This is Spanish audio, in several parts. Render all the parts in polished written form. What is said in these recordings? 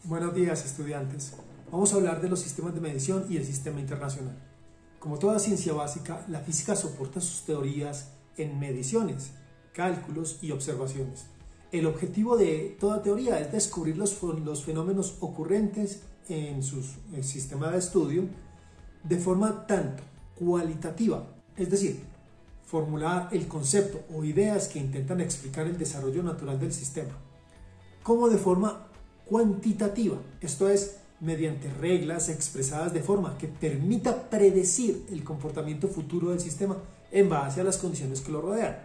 Buenos días, estudiantes. Vamos a hablar de los sistemas de medición y el sistema internacional. Como toda ciencia básica, la física soporta sus teorías en mediciones, cálculos y observaciones. El objetivo de toda teoría es descubrir los fenómenos ocurrentes en su sistema de estudio de forma tanto cualitativa, es decir, formular el concepto o ideas que intentan explicar el desarrollo natural del sistema, como de forma cuantitativa, esto es, mediante reglas expresadas de forma que permita predecir el comportamiento futuro del sistema en base a las condiciones que lo rodean.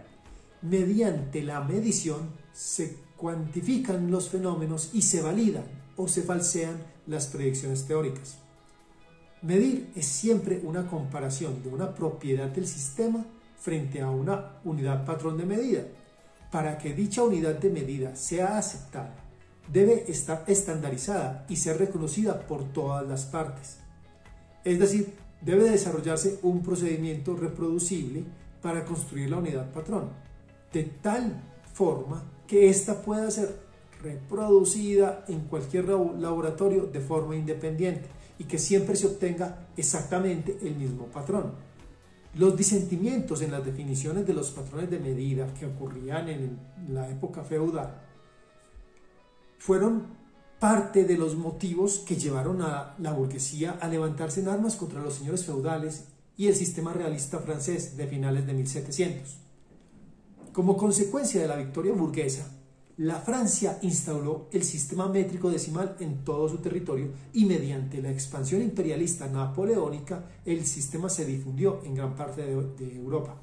Mediante la medición se cuantifican los fenómenos y se validan o se falsean las predicciones teóricas. Medir es siempre una comparación de una propiedad del sistema frente a una unidad patrón de medida. Para que dicha unidad de medida sea aceptada, debe estar estandarizada y ser reconocida por todas las partes. Es decir, debe desarrollarse un procedimiento reproducible para construir la unidad patrón, de tal forma que ésta pueda ser reproducida en cualquier laboratorio de forma independiente y que siempre se obtenga exactamente el mismo patrón. Los disentimientos en las definiciones de los patrones de medida que ocurrían en la época feudal fueron parte de los motivos que llevaron a la burguesía a levantarse en armas contra los señores feudales y el sistema realista francés de finales de 1700. Como consecuencia de la victoria burguesa, la Francia instauró el sistema métrico decimal en todo su territorio y mediante la expansión imperialista napoleónica el sistema se difundió en gran parte de Europa.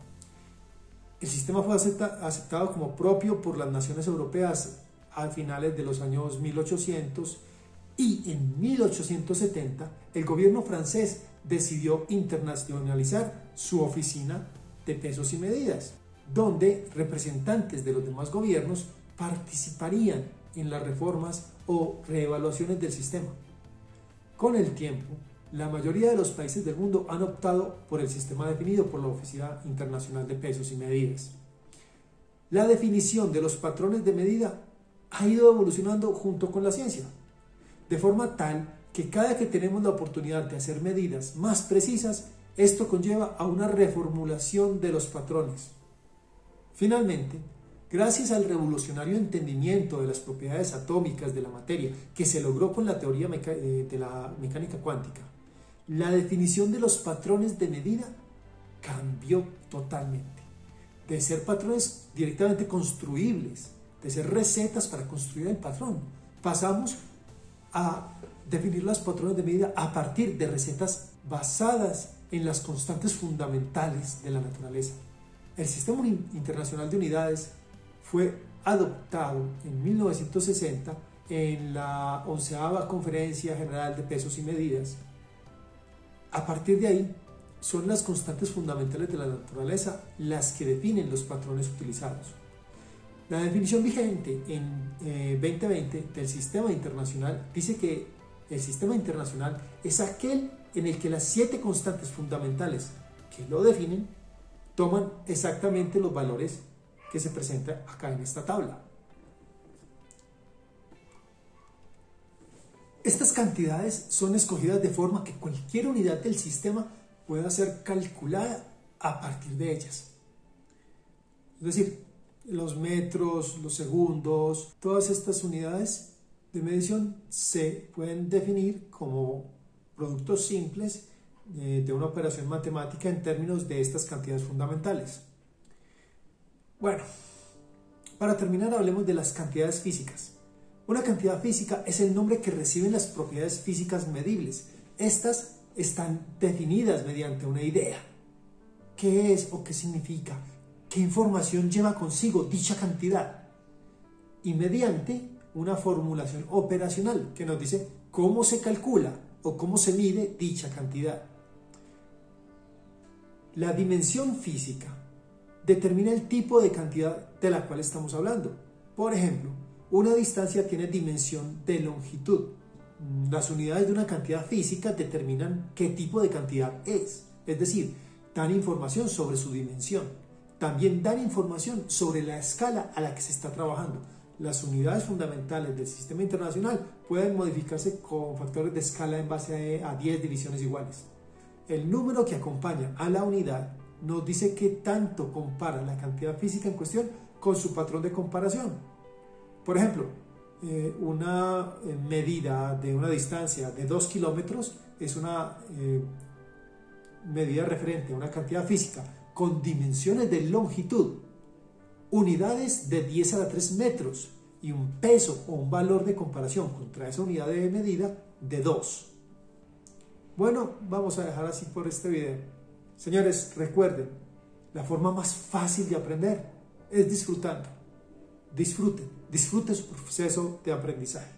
El sistema fue aceptado como propio por las naciones europeas a finales de los años 1800 y en 1870 el gobierno francés decidió internacionalizar su oficina de pesos y medidas, donde representantes de los demás gobiernos participarían en las reformas o reevaluaciones del sistema. Con el tiempo, la mayoría de los países del mundo han optado por el sistema definido por la Oficina Internacional de Pesos y Medidas. La definición de los patrones de medida ha ido evolucionando junto con la ciencia, de forma tal que cada que tenemos la oportunidad de hacer medidas más precisas, esto conlleva a una reformulación de los patrones. Finalmente, gracias al revolucionario entendimiento de las propiedades atómicas de la materia que se logró con la teoría de la mecánica cuántica, la definición de los patrones de medida cambió totalmente. De ser patrones directamente construibles, de ser recetas para construir el patrón, pasamos a definir los patrones de medida a partir de recetas basadas en las constantes fundamentales de la naturaleza. El Sistema Internacional de Unidades fue adoptado en 1960 en la 11ª Conferencia General de Pesos y Medidas. A partir de ahí, son las constantes fundamentales de la naturaleza las que definen los patrones utilizados. La definición vigente en 2020 del Sistema Internacional dice que el Sistema Internacional es aquel en el que las 7 constantes fundamentales que lo definen toman exactamente los valores que se presentan acá en esta tabla. Estas cantidades son escogidas de forma que cualquier unidad del sistema pueda ser calculada a partir de ellas. Es decir, los metros, los segundos, todas estas unidades de medición se pueden definir como productos simples de una operación matemática en términos de estas cantidades fundamentales. Bueno, para terminar hablemos de las cantidades físicas. Una cantidad física es el nombre que reciben las propiedades físicas medibles. Estas están definidas mediante una idea. ¿Qué es o qué significa? ¿Qué información lleva consigo dicha cantidad? Y mediante una formulación operacional que nos dice cómo se calcula o cómo se mide dicha cantidad. La dimensión física determina el tipo de cantidad de la cual estamos hablando. Por ejemplo, una distancia tiene dimensión de longitud. Las unidades de una cantidad física determinan qué tipo de cantidad es decir, dan información sobre su dimensión. También dan información sobre la escala a la que se está trabajando. Las unidades fundamentales del sistema internacional pueden modificarse con factores de escala en base a 10 divisiones iguales. El número que acompaña a la unidad nos dice qué tanto compara la cantidad física en cuestión con su patrón de comparación. Por ejemplo, una medida de una distancia de 2 kilómetros es una medida referente a una cantidad física con dimensiones de longitud, unidades de 10 a la 3 metros y un peso o un valor de comparación contra esa unidad de medida de 2. Bueno, vamos a dejar así por este video. Señores, recuerden, la forma más fácil de aprender es disfrutando. Disfruten su proceso de aprendizaje.